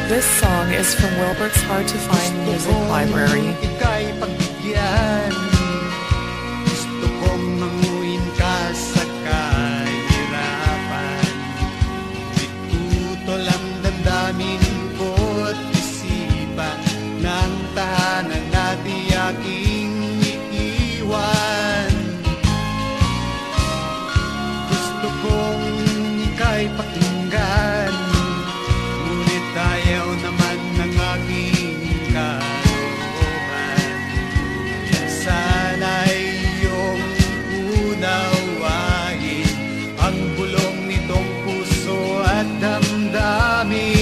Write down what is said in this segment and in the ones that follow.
This song is from Wilbert's Hard to Find Music Library. Ika'y pagbigyan, gusto kong manguin ka sa kahirapan. Itutol ang damdamin ko't isipan ng tahanan na di aking iiwan. Gusto kong ika'y pakinggan, ngunit ayaw naman ng aking kalooban. Sana'y iyong unawain ang bulong nitong puso at damdamin.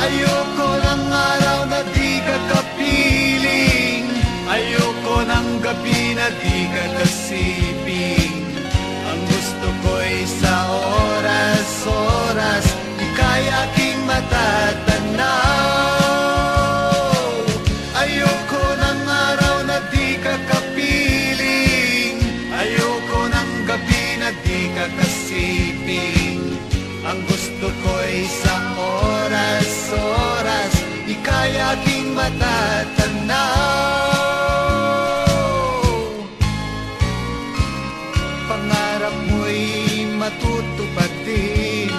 Ayoko ng araw na di ka kapiling, ayoko ng gabi na di ka kasiping. Ang gusto ko'y sa oras-oras ika'y aking matatanaw. Ayoko ng araw na di ka kapiling, ayoko ng gabi na di ka kasiping. Ang gusto ko'y sa oras-oras ika'y aking matatanaw. Pangarap mo'y matutupad din,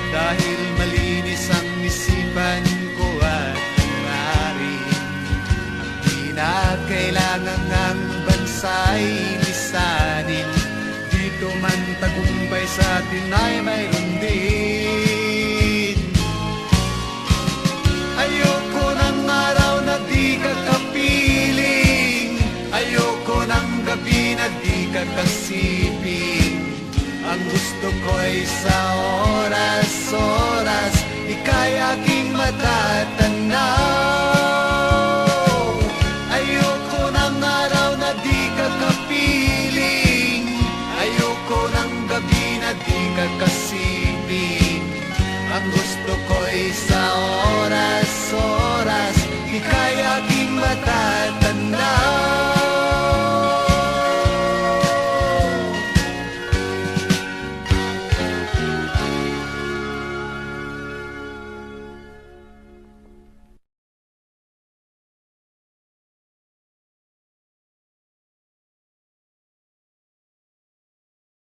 dahil malinis ang isipan ko at hangarin. At di na kailangan ang bansa'y lisanin, dito man tagumpay sa atin ay mayroon din. Ayoko ng araw na di ka kapiling, ayoko ng gabi na di ka kasiping. Ang gusto ko'y sa oras-oras ika'y aking matatanaw. Ayoko ng araw na di ka kapiling, ayoko ng gabi na di ka kasiping. Ang gusto ko'y sa oras-oras